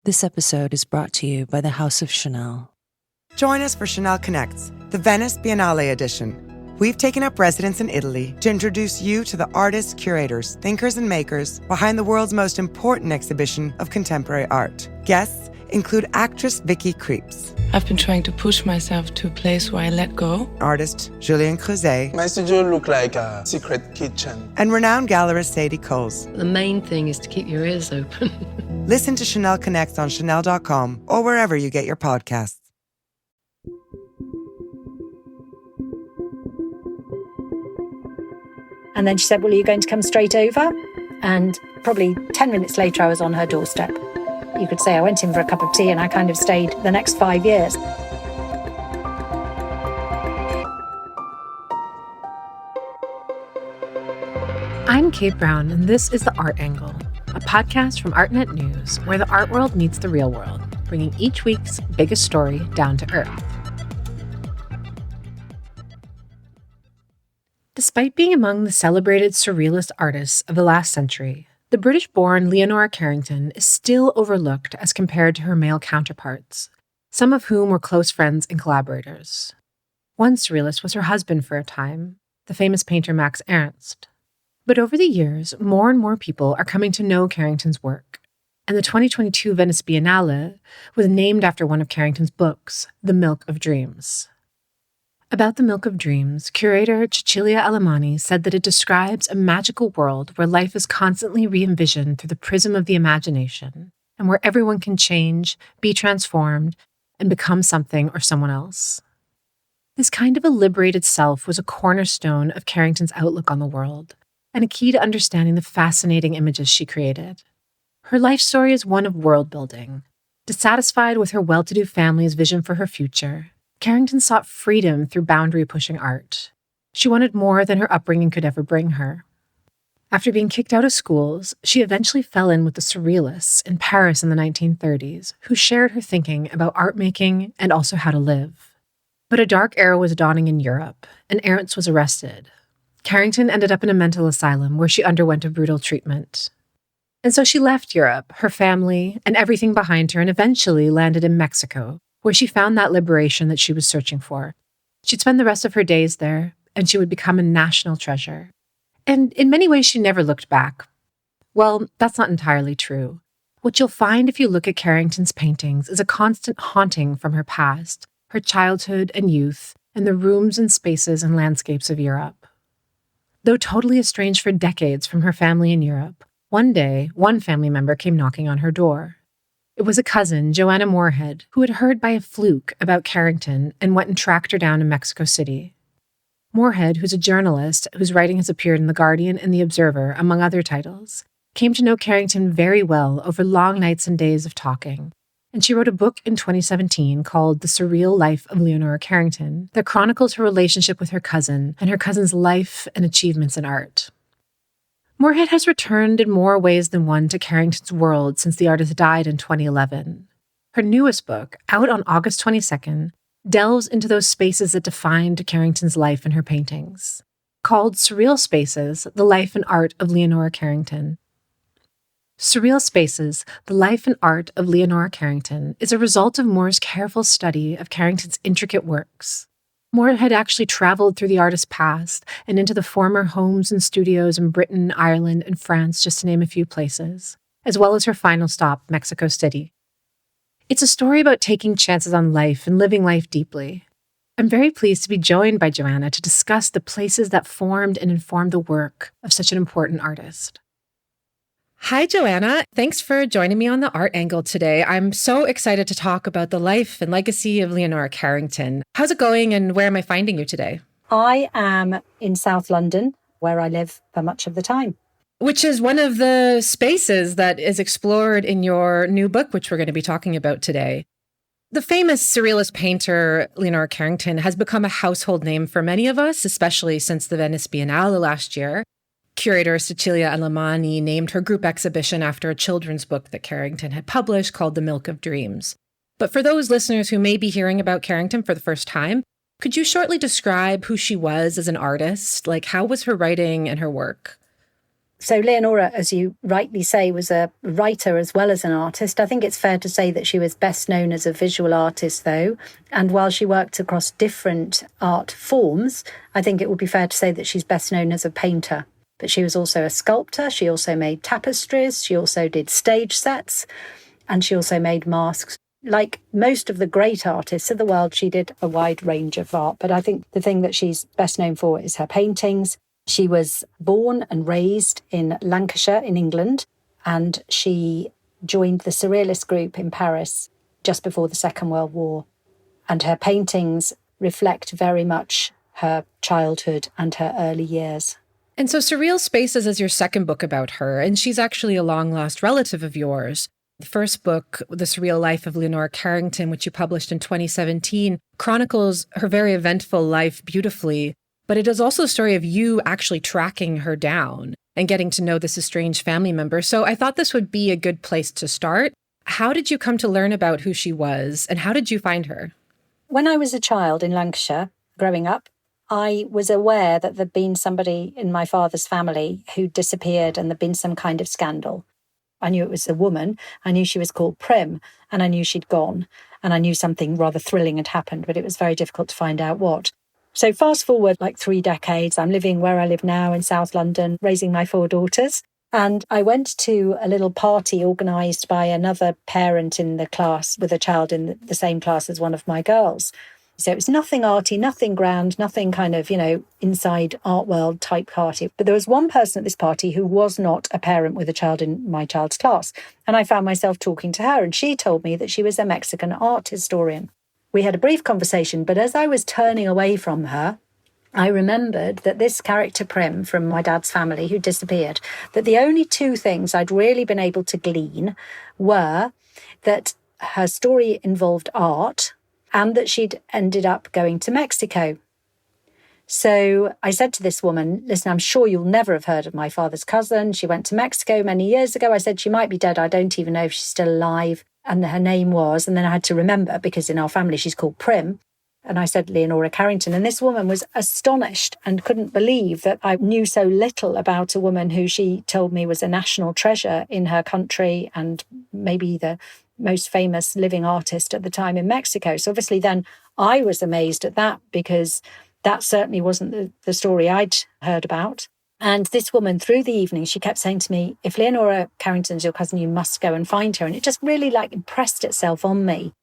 This episode is brought to you by the House of Chanel. Join us for Chanel Connects, the Venice Biennale edition. We've taken up residence in Italy to introduce you to the artists, curators, thinkers, and makers behind the world's most important exhibition of contemporary art. Guests include actress Vicky Krieps. I've been trying to push myself to a place where I let go. Artist Julien Creuset. My studio looked like a secret kitchen. And renowned gallerist Sadie Coles. The main thing is to keep your ears open. Listen to Chanel Connects on Chanel.com or wherever you get your podcasts. And then she said, well, are you going to come straight over? And probably 10 minutes later, I was on her doorstep. You could say I went in for a cup of tea and I kind of stayed the next 5 years. I'm Kate Brown, and this is The Art Angle, a podcast from ArtNet News, where the art world meets the real world, bringing each week's biggest story down to earth. Despite being among the celebrated surrealist artists of the last century, the British-born Leonora Carrington is still overlooked as compared to her male counterparts, some of whom were close friends and collaborators. One surrealist was her husband for a time, the famous painter Max Ernst. But over the years, more and more people are coming to know Carrington's work, and the 2022 Venice Biennale was named after one of Carrington's books, The Milk of Dreams. About The Milk of Dreams, curator Cecilia Alemani said that it describes a magical world where life is constantly re-envisioned through the prism of the imagination, and where everyone can change, be transformed, and become something or someone else. This kind of a liberated self was a cornerstone of Carrington's outlook on the world, and a key to understanding the fascinating images she created. Her life story is one of world building. Dissatisfied with her well-to-do family's vision for her future, Carrington sought freedom through boundary-pushing art. She wanted more than her upbringing could ever bring her. After being kicked out of schools, she eventually fell in with the Surrealists in Paris in the 1930s, who shared her thinking about art making and also how to live. But a dark era was dawning in Europe, and Ernst was arrested. Carrington ended up in a mental asylum where she underwent a brutal treatment. And so she left Europe, her family, and everything behind her, and eventually landed in Mexico, where she found that liberation that she was searching for. She'd spend the rest of her days there, and she would become a national treasure. And in many ways, she never looked back. Well, that's not entirely true. What you'll find if you look at Carrington's paintings is a constant haunting from her past, her childhood and youth, and the rooms and spaces and landscapes of Europe. Though totally estranged for decades from her family in Europe, one day, one family member came knocking on her door. It was a cousin, Joanna Moorhead, who had heard by a fluke about Carrington and went and tracked her down in Mexico City. Moorhead, who's a journalist whose writing has appeared in The Guardian and The Observer, among other titles, came to know Carrington very well over long nights and days of talking, and she wrote a book in 2017 called The Surreal Life of Leonora Carrington that chronicles her relationship with her cousin and her cousin's life and achievements in art. Moorhead has returned in more ways than one to Carrington's world since the artist died in 2011. Her newest book, out on August 22nd, delves into those spaces that defined Carrington's life in her paintings. Called Surreal Spaces, The Life and Art of Leonora Carrington. Surreal Spaces, The Life and Art of Leonora Carrington is a result of Moore's careful study of Carrington's intricate works. Moore had actually traveled through the artist's past and into the former homes and studios in Britain, Ireland, and France, just to name a few places, as well as her final stop, Mexico City. It's a story about taking chances on life and living life deeply. I'm very pleased to be joined by Joanna to discuss the places that formed and informed the work of such an important artist. Hi, Joanna. Thanks for joining me on The Art Angle today. I'm so excited to talk about the life and legacy of Leonora Carrington. How's it going and where am I finding you today? I am in South London, where I live for much of the time. Which is one of the spaces that is explored in your new book, which we're going to be talking about today. The famous surrealist painter Leonora Carrington has become a household name for many of us, especially since the Venice Biennale last year. Curator Cecilia Alemani named her group exhibition after a children's book that Carrington had published called The Milk of Dreams. But for those listeners who may be hearing about Carrington for the first time, could you shortly describe who she was as an artist? Like, how was her writing and her work? So Leonora, as you rightly say, was a writer as well as an artist. I think it's fair to say that she was best known as a visual artist, though. And while she worked across different art forms, I think it would be fair to say that she's best known as a painter. But she was also a sculptor. She also made tapestries. She also did stage sets. And she also made masks. Like most of the great artists of the world, she did a wide range of art. But I think the thing that she's best known for is her paintings. She was born and raised in Lancashire in England, and she joined the Surrealist group in Paris just before the Second World War. And her paintings reflect very much her childhood and her early years. And so Surreal Spaces is your second book about her, and she's actually a long-lost relative of yours. The first book, The Surreal Life of Leonora Carrington, which you published in 2017, chronicles her very eventful life beautifully. But it is also a story of you actually tracking her down and getting to know this estranged family member. So I thought this would be a good place to start. How did you come to learn about who she was, and how did you find her? When I was a child in Lancashire, growing up, I was aware that there'd been somebody in my father's family who disappeared and there'd been some kind of scandal. I knew it was a woman. I knew she was called Prim, and I knew she'd gone. And I knew something rather thrilling had happened, but it was very difficult to find out what. So fast forward like 3 decades, I'm living where I live now in South London, raising my 4 daughters. And I went to a little party organised by another parent in the class with a child in the same class as one of my girls. So it was nothing arty, nothing grand, nothing kind of, inside art world type party. But there was one person at this party who was not a parent with a child in my child's class. And I found myself talking to her, and she told me that she was a Mexican art historian. We had a brief conversation, but as I was turning away from her, I remembered that this character Prim from my dad's family who disappeared, that the only 2 things I'd really been able to glean were that her story involved art and that she'd ended up going to Mexico. So I said to this woman, listen, I'm sure you'll never have heard of my father's cousin. She went to Mexico many years ago. I said, she might be dead. I don't even know if she's still alive. And her name was, and then I had to remember because in our family she's called Prim. And I said Leonora Carrington. And this woman was astonished and couldn't believe that I knew so little about a woman who she told me was a national treasure in her country and maybe the most famous living artist at the time in Mexico. So obviously then I was amazed at that because that certainly wasn't the story I'd heard about. And this woman, through the evening, she kept saying to me, if Leonora Carrington's your cousin, you must go and find her. And it just really impressed itself on me.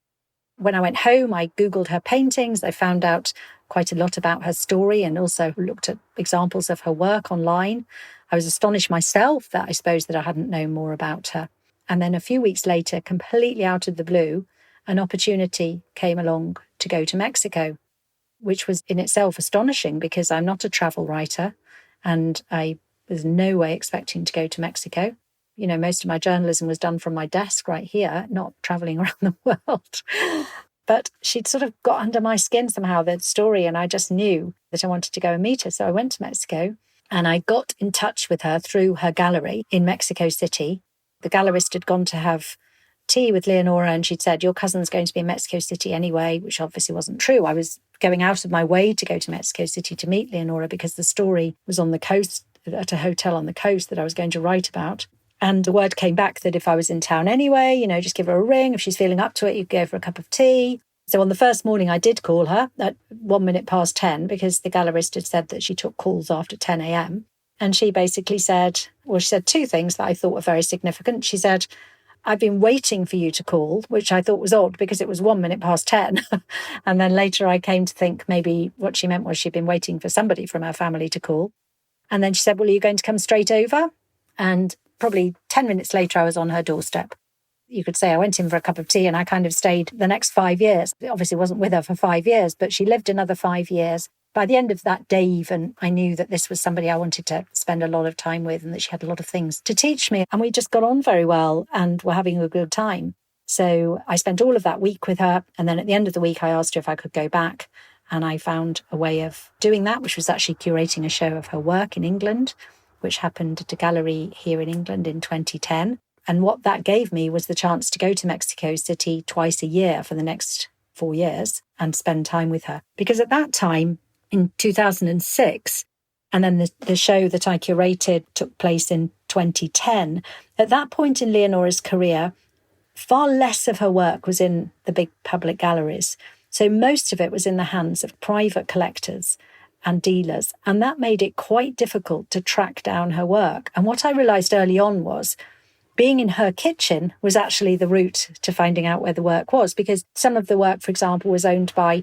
When I went home, I Googled her paintings. I found out quite a lot about her story and also looked at examples of her work online. I was astonished myself that I suppose that I hadn't known more about her. And then a few weeks later, completely out of the blue, an opportunity came along to go to Mexico, which was in itself astonishing because I'm not a travel writer. And I was no way expecting to go to Mexico. Most of my journalism was done from my desk right here, not travelling around the world. But she'd sort of got under my skin somehow, the story, and I just knew that I wanted to go and meet her. So I went to Mexico and I got in touch with her through her gallery in Mexico City. The gallerist had gone to have tea with Leonora and she'd said, your cousin's going to be in Mexico City anyway, which obviously wasn't true. I was going out of my way to go to Mexico City to meet Leonora because the story was on the coast, at a hotel on the coast that I was going to write about. And the word came back that if I was in town anyway, just give her a ring. If she's feeling up to it, you go for a cup of tea. So on the first morning, I did call her at 10:01 because the gallerist had said that she took calls after 10 a.m. And she basically said, she said 2 things that I thought were very significant. She said, I've been waiting for you to call, which I thought was odd because it was 10:01. And then later I came to think maybe what she meant was she'd been waiting for somebody from her family to call. And then she said, well, are you going to come straight over? And probably 10 minutes later, I was on her doorstep. You could say I went in for a cup of tea and I kind of stayed the next 5 years. I obviously wasn't with her for 5 years, but she lived another 5 years. By the end of that day even, I knew that this was somebody I wanted to spend a lot of time with and that she had a lot of things to teach me. And we just got on very well and were having a good time. So I spent all of that week with her. And then at the end of the week, I asked her if I could go back. And I found a way of doing that, which was actually curating a show of her work in England, which happened at a gallery here in England in 2010. And what that gave me was the chance to go to Mexico City twice a year for the next 4 years and spend time with her. Because at that time, in 2006, And then the show that I curated took place in 2010. At that point in Leonora's career, far less of her work was in the big public galleries. So most of it was in the hands of private collectors and dealers. And that made it quite difficult to track down her work. And what I realised early on was being in her kitchen was actually the route to finding out where the work was, because some of the work, for example, was owned by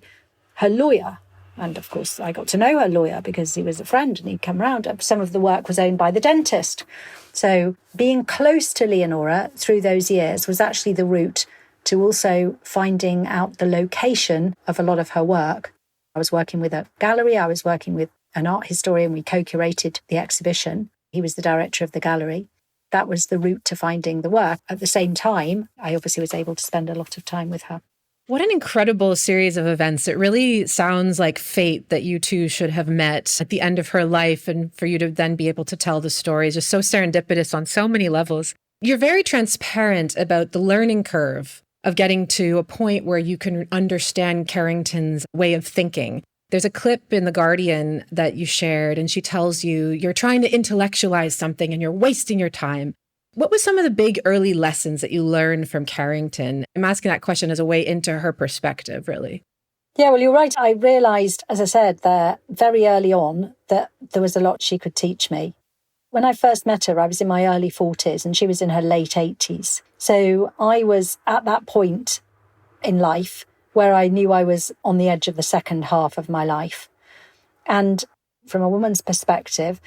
her lawyer. And of course, I got to know her lawyer because he was a friend and he'd come round. Some of the work was owned by the dentist. So being close to Leonora through those years was actually the route to also finding out the location of a lot of her work. I was working with a gallery. I was working with an art historian. We co-curated the exhibition. He was the director of the gallery. That was the route to finding the work. At the same time, I obviously was able to spend a lot of time with her. What an incredible series of events. It really sounds like fate that you two should have met at the end of her life, and for you to then be able to tell the story is just so serendipitous on so many levels. You're very transparent about the learning curve of getting to a point where you can understand Carrington's way of thinking. There's a clip in The Guardian that you shared, and she tells you you're trying to intellectualize something and you're wasting your time. What was some of the big early lessons that you learned from Carrington? I'm asking that question as a way into her perspective, really. Yeah, well, you're right. I realised, as I said, that very early on that there was a lot she could teach me. When I first met her, I was in my early 40s and she was in her late 80s. So I was at that point in life where I knew I was on the edge of the second half of my life. And from a woman's perspective,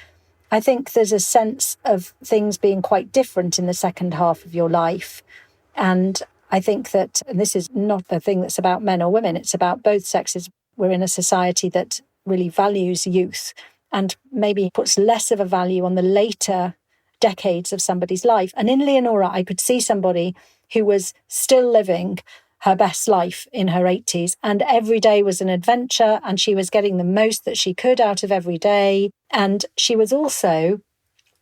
I think there's a sense of things being quite different in the second half of your life. And I think that, and this is not a thing that's about men or women, it's about both sexes. We're in a society that really values youth and maybe puts less of a value on the later decades of somebody's life. And in Leonora, I could see somebody who was still living her best life in her 80s, and every day was an adventure, and she was getting the most that she could out of every day. And she was also,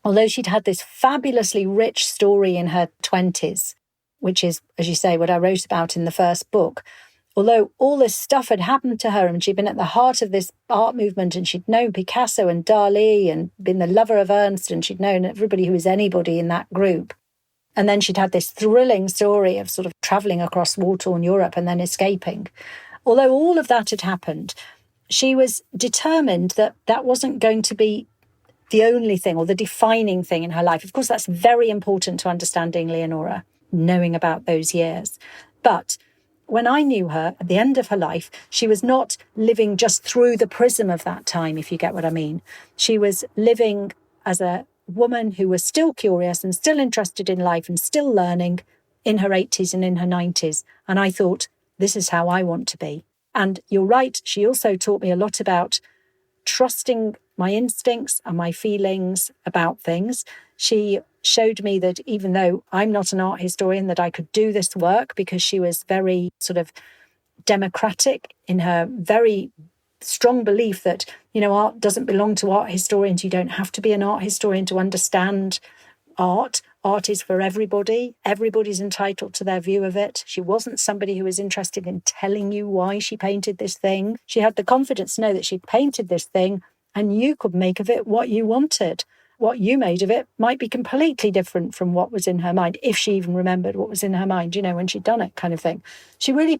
although she'd had this fabulously rich story in her 20s, which is, as you say, what I wrote about in the first book, although all this stuff had happened to her and she'd been at the heart of this art movement and she'd known Picasso and Dali and been the lover of Ernst and she'd known everybody who was anybody in that group. And then she'd had this thrilling story of sort of travelling across war-torn Europe and then escaping. Although all of that had happened, she was determined that that wasn't going to be the only thing or the defining thing in her life. Of course, that's very important to understanding Leonora, knowing about those years. But when I knew her at the end of her life, she was not living just through the prism of that time, if you get what I mean. She was living as a woman who was still curious and still interested in life and still learning in her 80s and in her 90s. And I thought, this is how I want to be. And you're right, she also taught me a lot about trusting my instincts and my feelings about things. She showed me that even though I'm not an art historian, that I could do this work because she was very sort of democratic in her very strong belief that, you know, art doesn't belong to art historians. You don't have to be an art historian to understand art. Art is for everybody. Everybody's entitled to their view of it. She wasn't somebody who was interested in telling you why she painted this thing. She had the confidence to know that she'd painted this thing and you could make of it what you wanted. What you made of it might be completely different from what was in her mind, if she even remembered what was in her mind, you know, when she'd done it, kind of thing. She really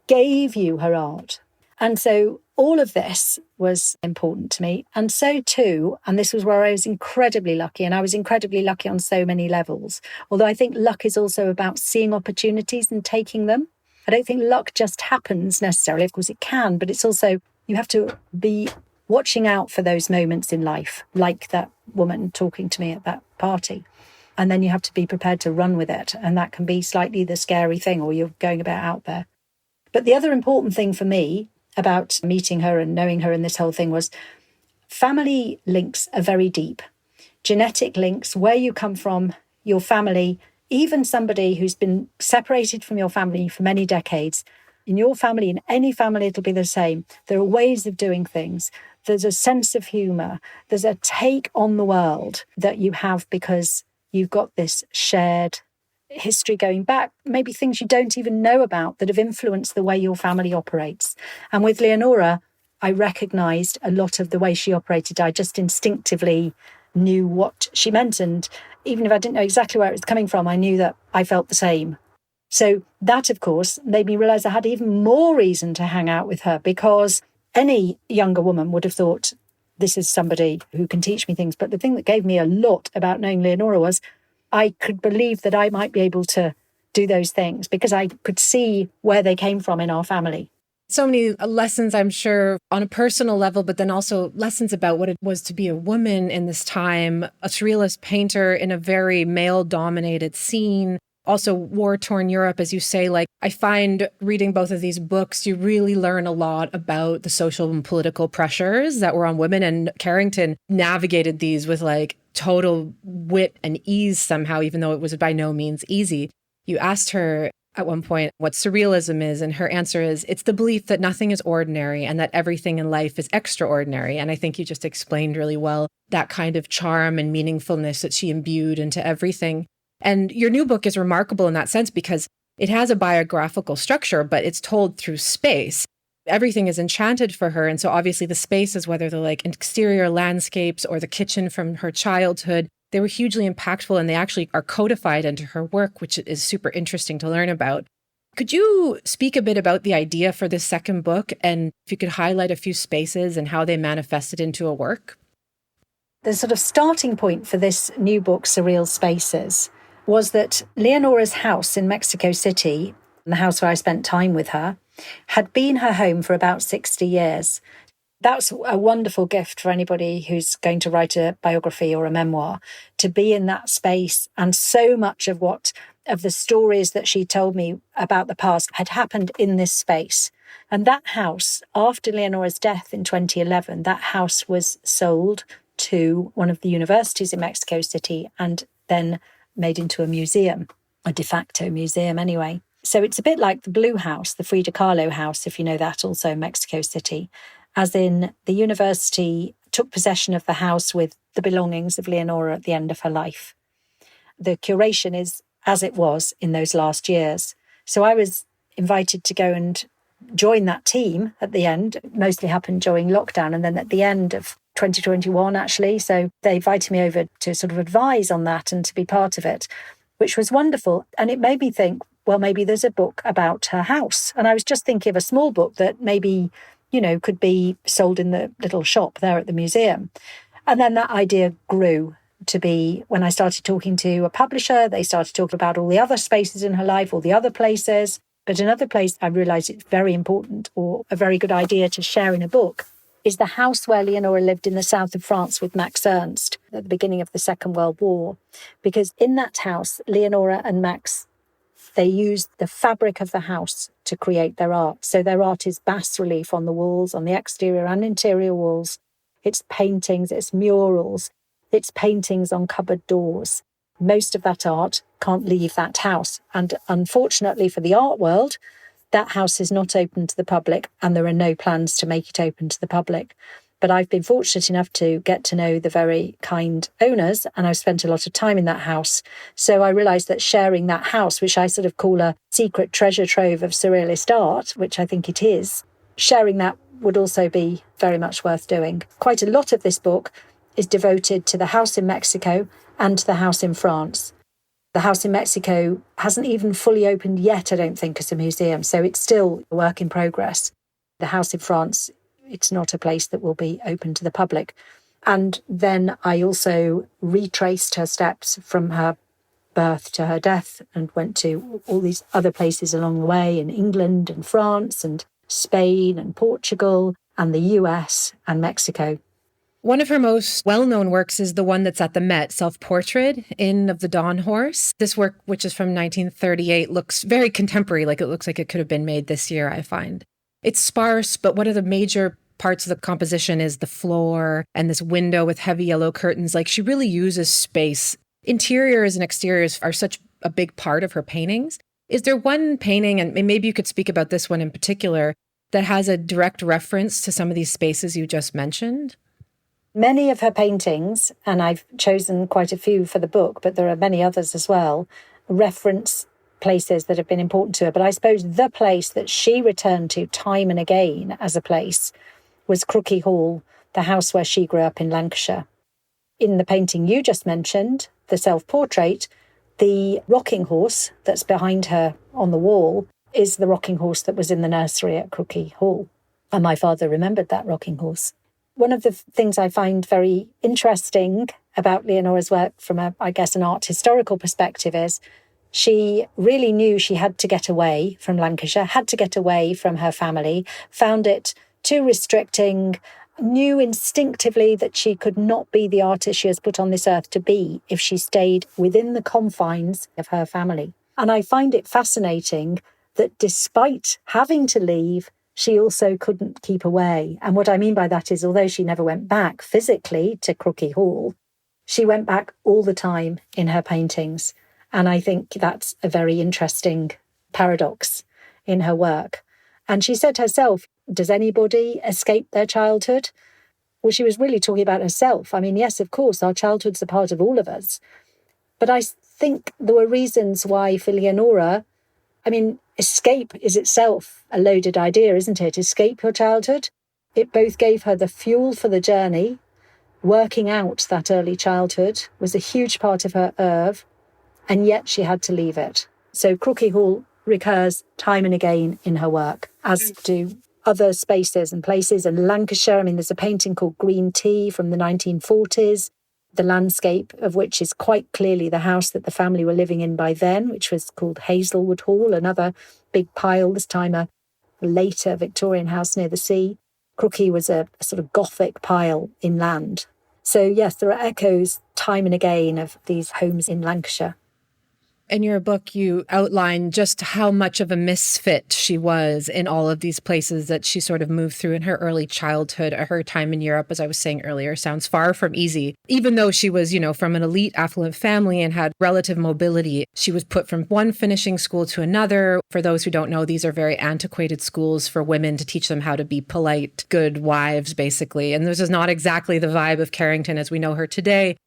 gave you her art. And so all of this was important to me. And so too, and this was where I was incredibly lucky, and I was incredibly lucky on so many levels. Although I think luck is also about seeing opportunities and taking them. I don't think luck just happens necessarily. Of course it can, but it's also, you have to be watching out for those moments in life, like that woman talking to me at that party. And then you have to be prepared to run with it. And that can be slightly the scary thing, or you're going a bit out there. But the other important thing for me about meeting her and knowing her in this whole thing was family links are very deep. Genetic links, where you come from, your family, even somebody who's been separated from your family for many decades. In your family, in any family, it'll be the same. There are ways of doing things. There's a sense of humour. There's a take on the world that you have because you've got this shared history going back, maybe things you don't even know about that have influenced the way your family operates. And with Leonora, I recognised a lot of the way she operated. I just instinctively knew what she meant. And even if I didn't know exactly where it was coming from, I knew that I felt the same. So that, of course, made me realise I had even more reason to hang out with her, because any younger woman would have thought, this is somebody who can teach me things. But the thing that gave me a lot about knowing Leonora was I could believe that I might be able to do those things because I could see where they came from in our family. So many lessons, I'm sure, on a personal level, but then also lessons about what it was to be a woman in this time, a surrealist painter in a very male-dominated scene, also war-torn Europe, as you say. Like, I find reading both of these books, you really learn a lot about the social and political pressures that were on women. And Carrington navigated these with like total wit and ease somehow, even though it was by no means easy. You asked her at one point what surrealism is, and her answer is, it's the belief that nothing is ordinary and that everything in life is extraordinary. And I think you just explained really well that kind of charm and meaningfulness that she imbued into everything. And your new book is remarkable in that sense because it has a biographical structure, but it's told through space. Everything is enchanted for her. And so obviously the spaces, whether they're like exterior landscapes or the kitchen from her childhood, they were hugely impactful, and they actually are codified into her work, which is super interesting to learn about. Could you speak a bit about the idea for this second book, and if you could highlight a few spaces and how they manifested into a work? The sort of starting point for this new book, Surreal Spaces, was that Leonora's house in Mexico City, the house where I spent time with her, had been her home for about 60 years. That's a wonderful gift for anybody who's going to write a biography or a memoir, to be in that space. And so much of the stories that she told me about the past had happened in this space. And that house, after Leonora's death in 2011, that house was sold to one of the universities in Mexico City and then made into a museum, a de facto museum anyway. So it's a bit like the Blue House, the Frida Kahlo house, if you know that, also in Mexico City. As in, the university took possession of the house with the belongings of Leonora at the end of her life. The curation is as it was in those last years. So I was invited to go and join that team at the end. It mostly happened during lockdown and then at the end of 2021, actually. So they invited me over to sort of advise on that and to be part of it, which was wonderful. And it made me think, well, maybe there's a book about her house. And I was just thinking of a small book that maybe, could be sold in the little shop there at the museum. And then that idea grew to be, when I started talking to a publisher, they started talking about all the other spaces in her life, all the other places. But another place I realised it's very important, or a very good idea to share in a book, is the house where Leonora lived in the south of France with Max Ernst at the beginning of the Second World War. Because in that house, Leonora and Max, they used the fabric of the house to create their art. So their art is bas-relief on the walls, on the exterior and interior walls. It's paintings, it's murals, it's paintings on cupboard doors. Most of that art can't leave that house. And unfortunately for the art world, that house is not open to the public, and there are no plans to make it open to the public. But I've been fortunate enough to get to know the very kind owners, and I've spent a lot of time in that house. So I realised that sharing that house, which I sort of call a secret treasure trove of surrealist art, which I think it is, sharing that would also be very much worth doing. Quite a lot of this book is devoted to the house in Mexico and to the house in France. The house in Mexico hasn't even fully opened yet, I don't think, as a museum, so it's still a work in progress. The house in France, it's not a place that will be open to the public. And then I also retraced her steps from her birth to her death and went to all these other places along the way in England and France and Spain and Portugal and the US and Mexico. One of her most well-known works is the one that's at the Met, Self-Portrait, Inn of the Dawn Horse. This work, which is from 1938, looks very contemporary, like it looks like it could have been made this year, I find. It's sparse, but one of the major parts of the composition is the floor and this window with heavy yellow curtains. Like, she really uses space. Interiors and exteriors are such a big part of her paintings. Is there one painting, and maybe you could speak about this one in particular, that has a direct reference to some of these spaces you just mentioned? Many of her paintings, and I've chosen quite a few for the book, but there are many others as well, reference places that have been important to her. But I suppose the place that she returned to time and again as a place was Crookie Hall, the house where she grew up in Lancashire. In the painting you just mentioned, the self-portrait, the rocking horse that's behind her on the wall is the rocking horse that was in the nursery at Crookie Hall. And my father remembered that rocking horse. One of the things I find very interesting about Leonora's work from an art historical perspective is she really knew she had to get away from Lancashire, had to get away from her family, found it too restricting, knew instinctively that she could not be the artist she has put on this earth to be if she stayed within the confines of her family. And I find it fascinating that despite having to leave, she also couldn't keep away. And what I mean by that is, although she never went back physically to Crookie Hall, she went back all the time in her paintings. And I think that's a very interesting paradox in her work. And she said herself, does anybody escape their childhood? Well, she was really talking about herself. I mean, yes, of course, our childhood's a part of all of us. But I think there were reasons why for Leonora, escape is itself a loaded idea, isn't it? Escape your childhood. It both gave her the fuel for the journey. Working out that early childhood was a huge part of her oeuvre, and yet she had to leave it. So Crookie Hall recurs time and again in her work, as do other spaces and places. And Lancashire, there's a painting called Green Tea from the 1940s, the landscape of which is quite clearly the house that the family were living in by then, which was called Hazelwood Hall, another big pile, this time a later Victorian house near the sea. Crookie was a sort of Gothic pile inland. So yes, there are echoes time and again of these homes in Lancashire. In your book, you outline just how much of a misfit she was in all of these places that she sort of moved through in her early childhood. Her time in Europe, as I was saying earlier, sounds far from easy. Even though she was, from an elite, affluent family and had relative mobility, she was put from one finishing school to another. For those who don't know, these are very antiquated schools for women to teach them how to be polite, good wives, basically. And this is not exactly the vibe of Carrington as we know her today.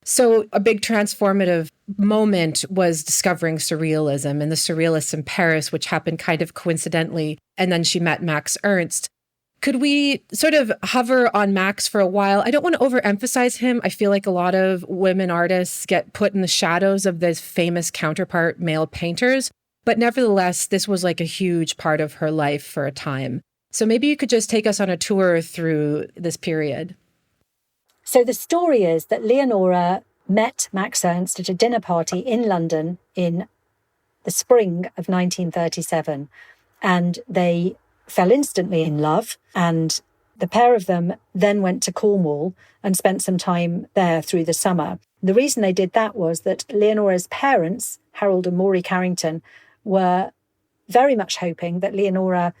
So a big transformative moment was discovering surrealism and the surrealists in Paris, which happened kind of coincidentally. And then she met Max Ernst. Could we sort of hover on Max for a while? I don't want to overemphasize him. I feel like a lot of women artists get put in the shadows of these famous counterpart male painters. But nevertheless, this was like a huge part of her life for a time. So maybe you could just take us on a tour through this period. So the story is that Leonora met Max Ernst at a dinner party in London in the spring of 1937, and they fell instantly in love, and the pair of them then went to Cornwall and spent some time there through the summer. The reason they did that was that Leonora's parents, Harold and Maury Carrington, were very much hoping that Leonora,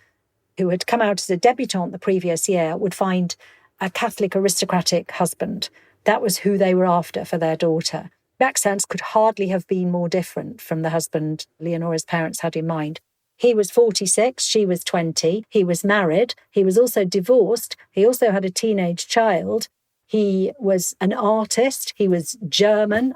who had come out as a debutante the previous year, would find a Catholic aristocratic husband. That was who they were after for their daughter. Max Ernst could hardly have been more different from the husband Leonora's parents had in mind. He was 46, she was 20. He was married. He was also divorced. He also had a teenage child. He was an artist. He was German.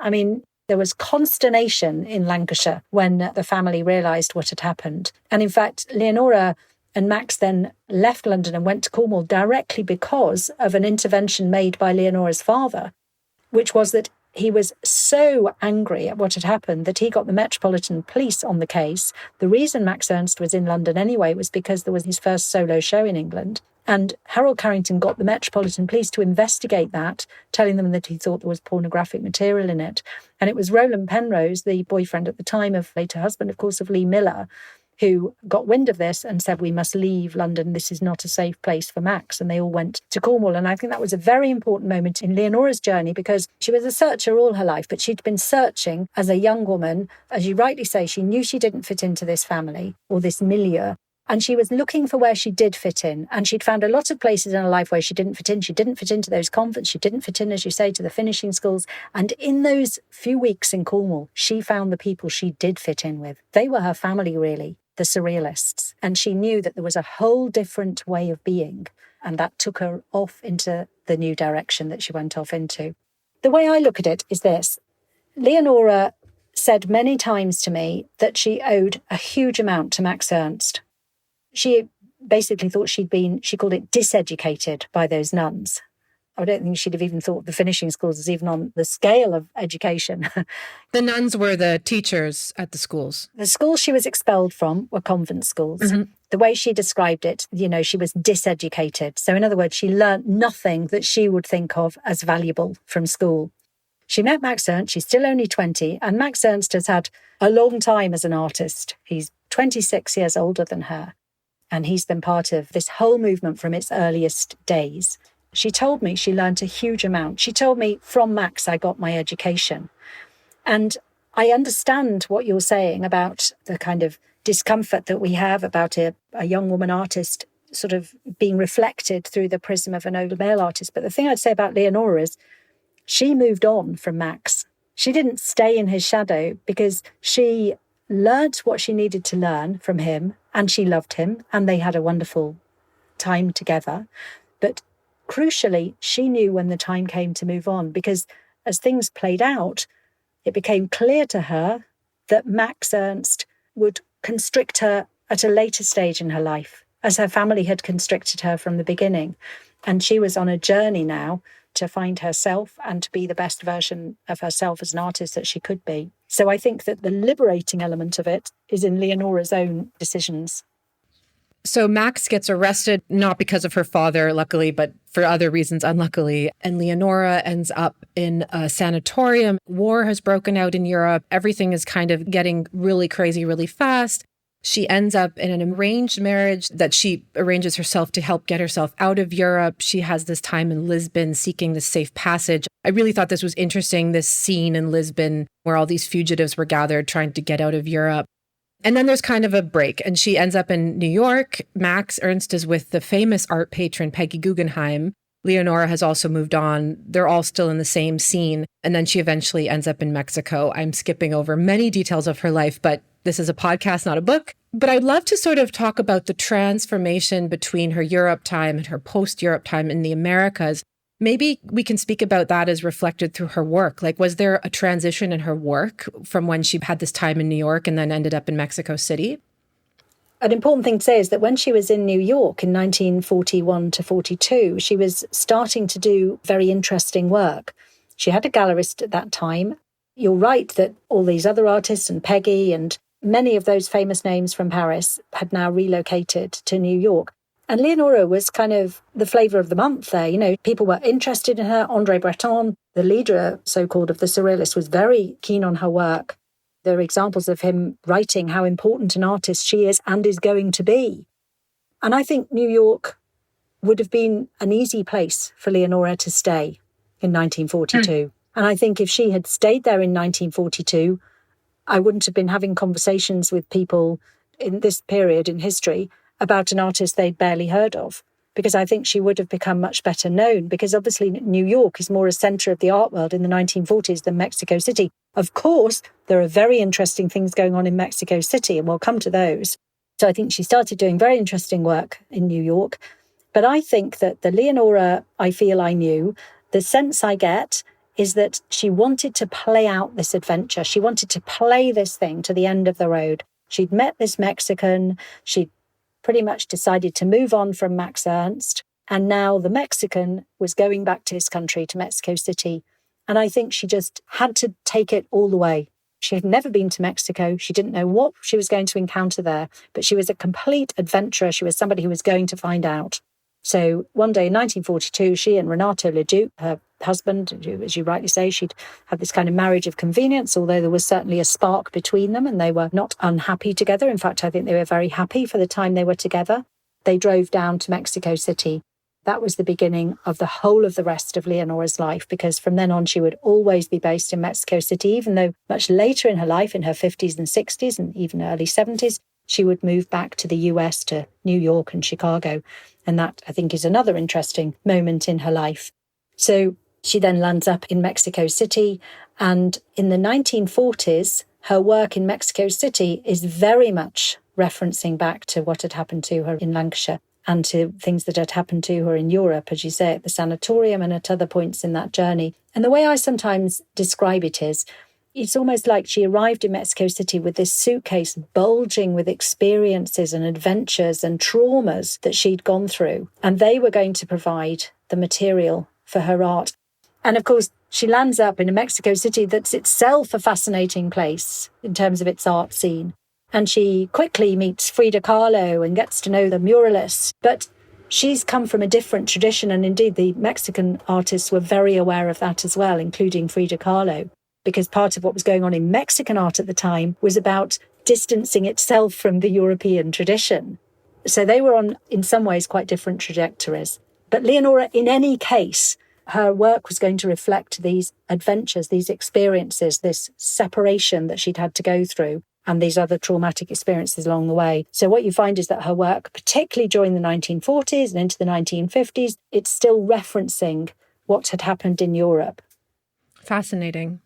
There was consternation in Lancashire when the family realised what had happened. And in fact, Leonora and Max then left London and went to Cornwall directly because of an intervention made by Leonora's father, which was that he was so angry at what had happened that he got the Metropolitan Police on the case. The reason Max Ernst was in London anyway was because there was his first solo show in England. And Harold Carrington got the Metropolitan Police to investigate that, telling them that he thought there was pornographic material in it. And it was Roland Penrose, the boyfriend at the time of later husband, of course, of Lee Miller, who got wind of this and said, we must leave London. This is not a safe place for Max. And they all went to Cornwall. And I think that was a very important moment in Leonora's journey because she was a searcher all her life, but she'd been searching as a young woman. As you rightly say, she knew she didn't fit into this family or this milieu. And she was looking for where she did fit in. And she'd found a lot of places in her life where she didn't fit in. She didn't fit into those convents. She didn't fit in, as you say, to the finishing schools. And in those few weeks in Cornwall, she found the people she did fit in with. They were her family, really. The surrealists. And she knew that there was a whole different way of being. And that took her off into the new direction that she went off into. The way I look at it is this. Leonora said many times to me that she owed a huge amount to Max Ernst. She basically thought she called it diseducated by those nuns. I don't think she'd have even thought the finishing schools was even on the scale of education. The nuns were the teachers at the schools. The schools she was expelled from were convent schools. Mm-hmm. The way she described it, she was diseducated. So in other words, she learnt nothing that she would think of as valuable from school. She met Max Ernst. She's still only 20. And Max Ernst has had a long time as an artist. He's 26 years older than her. And he's been part of this whole movement from its earliest days. She told me she learned a huge amount. She told me, from Max, I got my education. And I understand what you're saying about the kind of discomfort that we have about a young woman artist sort of being reflected through the prism of an older male artist. But the thing I'd say about Leonora is she moved on from Max. She didn't stay in his shadow because she learned what she needed to learn from him, and she loved him, and they had a wonderful time together. But crucially, she knew when the time came to move on, because as things played out, it became clear to her that Max Ernst would constrict her at a later stage in her life, as her family had constricted her from the beginning. And she was on a journey now to find herself and to be the best version of herself as an artist that she could be. So I think that the liberating element of it is in Leonora's own decisions. So Max gets arrested, not because of her father, luckily, but for other reasons, unluckily. And Leonora ends up in a sanatorium. War has broken out in Europe. Everything is kind of getting really crazy really fast. She ends up in an arranged marriage that she arranges herself to help get herself out of Europe. She has this time in Lisbon seeking this safe passage. I really thought this was interesting, this scene in Lisbon where all these fugitives were gathered trying to get out of Europe. And then there's kind of a break, and she ends up in New York. Max Ernst is with the famous art patron Peggy Guggenheim. Leonora has also moved on. They're all still in the same scene. And then she eventually ends up in Mexico. I'm skipping over many details of her life, but this is a podcast, not a book. But I'd love to sort of talk about the transformation between her Europe time and her post-Europe time in the Americas. Maybe we can speak about that as reflected through her work. Like, was there a transition in her work from when she had this time in New York and then ended up in Mexico City? An important thing to say is that when she was in New York in 1941 to 42, she was starting to do very interesting work. She had a gallerist at that time. You're right that all these other artists and Peggy and many of those famous names from Paris had now relocated to New York. And Leonora was kind of the flavour of the month there. People were interested in her. André Breton, the leader, so-called, of the Surrealists, was very keen on her work. There are examples of him writing how important an artist she is and is going to be. And I think New York would have been an easy place for Leonora to stay in 1942. And I think if she had stayed there in 1942, I wouldn't have been having conversations with people in this period in history about an artist they'd barely heard of, because I think she would have become much better known, because obviously New York is more a centre of the art world in the 1940s than Mexico City. Of course, there are very interesting things going on in Mexico City, and we'll come to those. So I think she started doing very interesting work in New York. But I think that the Leonora I feel I knew, the sense I get is that she wanted to play out this adventure. She wanted to play this thing to the end of the road. She'd met this Mexican. She'd pretty much decided to move on from Max Ernst. And now the Mexican was going back to his country, to Mexico City. And I think she just had to take it all the way. She had never been to Mexico. She didn't know what she was going to encounter there, but she was a complete adventurer. She was somebody who was going to find out. So one day in 1942, she and Renato Leduc, her husband, who, as you rightly say, she'd had this kind of marriage of convenience, although there was certainly a spark between them and they were not unhappy together. In fact, I think they were very happy for the time they were together. They drove down to Mexico City. That was the beginning of the whole of the rest of Leonora's life, because from then on, she would always be based in Mexico City, even though much later in her life, in her 50s and 60s and even early 70s, she would move back to the US, to New York and Chicago. And that, I think, is another interesting moment in her life. So she then lands up in Mexico City. And in the 1940s, her work in Mexico City is very much referencing back to what had happened to her in Lancashire and to things that had happened to her in Europe, as you say, at the sanatorium and at other points in that journey. And the way I sometimes describe it is, It's almost like she arrived in Mexico City with this suitcase bulging with experiences and adventures and traumas that she'd gone through. And they were going to provide the material for her art. And of course, she lands up in a Mexico City that's itself a fascinating place in terms of its art scene. And she quickly meets Frida Kahlo and gets to know the muralists. But she's come from a different tradition. And indeed, the Mexican artists were very aware of that as well, including Frida Kahlo, because part of what was going on in Mexican art at the time was about distancing itself from the European tradition. So they were on, in some ways, quite different trajectories. But Leonora, in any case, her work was going to reflect these adventures, these experiences, this separation that she'd had to go through, and these other traumatic experiences along the way. So what you find is that her work, particularly during the 1940s and into the 1950s, it's still referencing what had happened in Europe. Fascinating.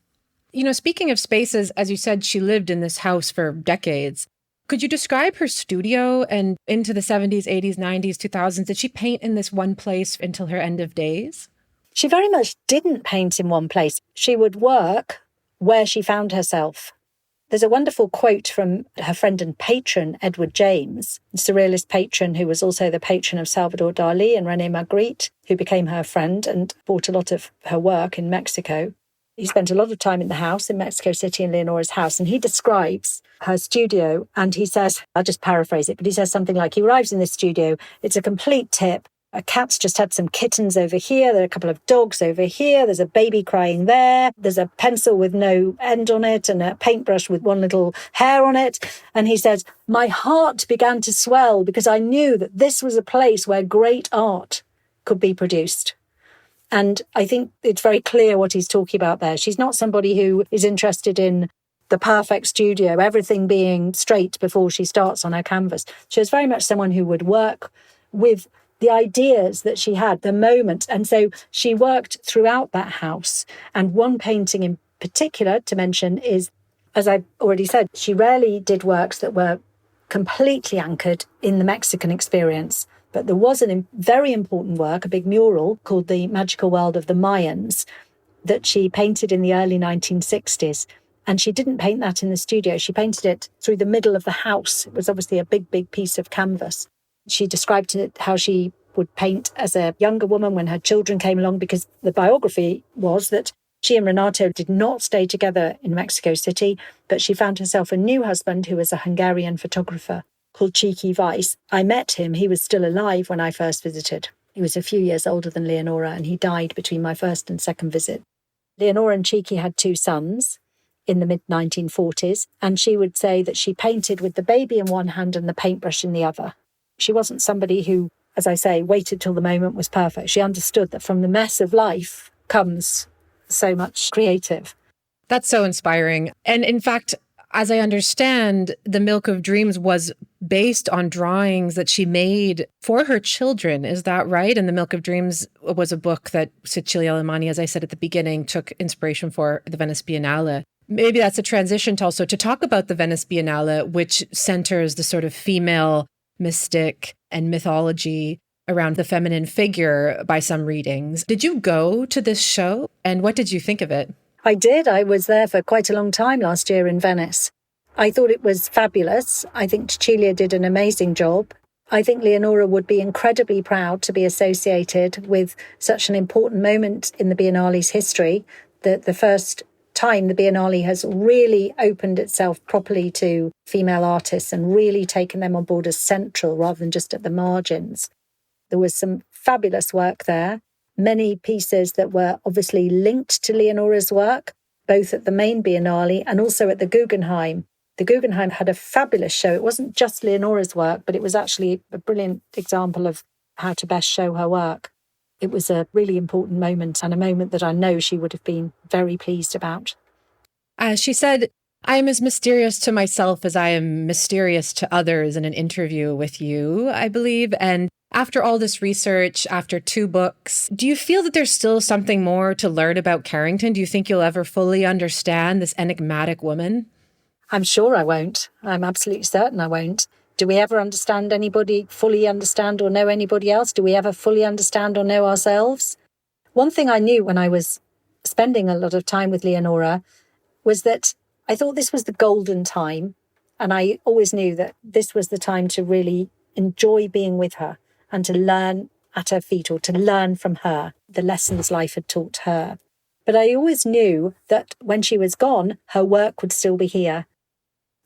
You know, speaking of spaces, as you said, she lived in this house for decades. Could you describe her studio and into the 70s, 80s, 90s, 2000s? Did she paint in this one place until her end of days? She very much didn't paint in one place. She would work where she found herself. There's a wonderful quote from her friend and patron, Edward James, a surrealist patron who was also the patron of Salvador Dali and René Magritte, who became her friend and bought a lot of her work in Mexico. He spent a lot of time in the house in Mexico City, in Leonora's house, and he describes her studio, and he says, I'll just paraphrase it, but he says something like, he arrives in this studio, it's a complete tip. A cat's just had some kittens over here. There are a couple of dogs over here. There's a baby crying there. There's a pencil with no end on it and a paintbrush with one little hair on it. And he says, my heart began to swell because I knew that this was a place where great art could be produced. And I think it's very clear what he's talking about there. She's not somebody who is interested in the perfect studio, everything being straight before she starts on her canvas. She was very much someone who would work with the ideas that she had, the moment. And so she worked throughout that house. And one painting in particular to mention is, as I've already said, she rarely did works that were completely anchored in the Mexican experience. But there was a very important work, a big mural called The Magical World of the Mayans, that she painted in the early 1960s. And she didn't paint that in the studio. She painted it through the middle of the house. It was obviously a big, big piece of canvas. She described it how she would paint as a younger woman when her children came along, because the biography was that she and Renato did not stay together in Mexico City, but she found herself a new husband who was a Hungarian photographer called Chiki Weiss. I met him. He was still alive when I first visited. He was a few years older than Leonora, and he died between my first and second visit. Leonora and Chiki had 2 sons in the mid-1940s, and she would say that she painted with the baby in one hand and the paintbrush in the other. She wasn't somebody who, as I say, waited till the moment was perfect. She understood that from the mess of life comes so much creative. That's so inspiring. And in fact, as I understand, The Milk of Dreams was based on drawings that she made for her children. Is that right? And The Milk of Dreams was a book that Cecilia Alemani, as I said at the beginning, took inspiration for the Venice Biennale. Maybe that's a transition to also to talk about the Venice Biennale, which centers the sort of female mystic and mythology around the feminine figure by some readings. Did you go to this show? And what did you think of it? I did. I was there for quite a long time last year in Venice. I thought it was fabulous. I think Cecilia did an amazing job. I think Leonora would be incredibly proud to be associated with such an important moment in the Biennale's history, that the first time the Biennale has really opened itself properly to female artists and really taken them on board as central rather than just at the margins. There was some fabulous work there, many pieces that were obviously linked to Leonora's work, both at the main Biennale and also at the Guggenheim. The Guggenheim had a fabulous show. It wasn't just Leonora's work, but it was actually a brilliant example of how to best show her work. It was a really important moment, and a moment that I know she would have been very pleased about. She said, I am as mysterious to myself as I am mysterious to others, in an interview with you, I believe. And after all this research, after 2 books, do you feel that there's still something more to learn about Carrington? Do you think you'll ever fully understand this enigmatic woman? I'm sure I won't. I'm absolutely certain I won't. Do we ever fully understand or know anybody else? Do we ever fully understand or know ourselves? One thing I knew when I was spending a lot of time with Leonora was that I thought this was the golden time. And I always knew that this was the time to really enjoy being with her and to learn at her feet, or to learn from her the lessons life had taught her. But I always knew that when she was gone, her work would still be here.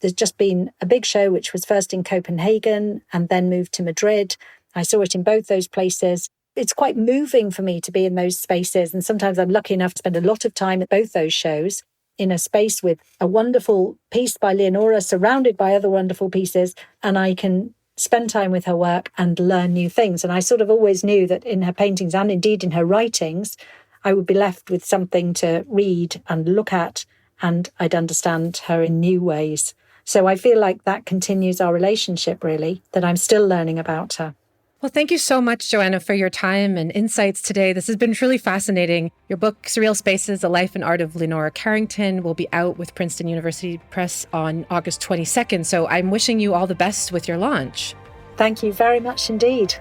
There's just been a big show, which was first in Copenhagen and then moved to Madrid. I saw it in both those places. It's quite moving for me to be in those spaces. And sometimes I'm lucky enough to spend a lot of time at both those shows in a space with a wonderful piece by Leonora surrounded by other wonderful pieces. And I can spend time with her work and learn new things. And I sort of always knew that in her paintings and indeed in her writings, I would be left with something to read and look at, and I'd understand her in new ways. So I feel like that continues our relationship, really, that I'm still learning about her. Well, thank you so much, Joanna, for your time and insights today. This has been truly fascinating. Your book, Surreal Spaces, A Life and Art of Leonora Carrington, will be out with Princeton University Press on August 22nd. So I'm wishing you all the best with your launch. Thank you very much indeed.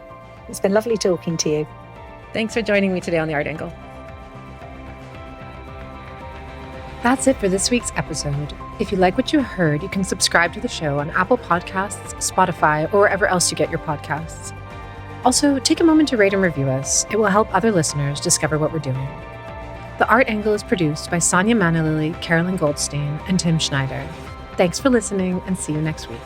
It's been lovely talking to you. Thanks for joining me today on The Art Angle. That's it for this week's episode. If you like what you heard, you can subscribe to the show on Apple Podcasts, Spotify, or wherever else you get your podcasts. Also, take a moment to rate and review us. It will help other listeners discover what we're doing. The Art Angle is produced by Sonia Manalili, Carolyn Goldstein, and Tim Schneider. Thanks for listening, and see you next week.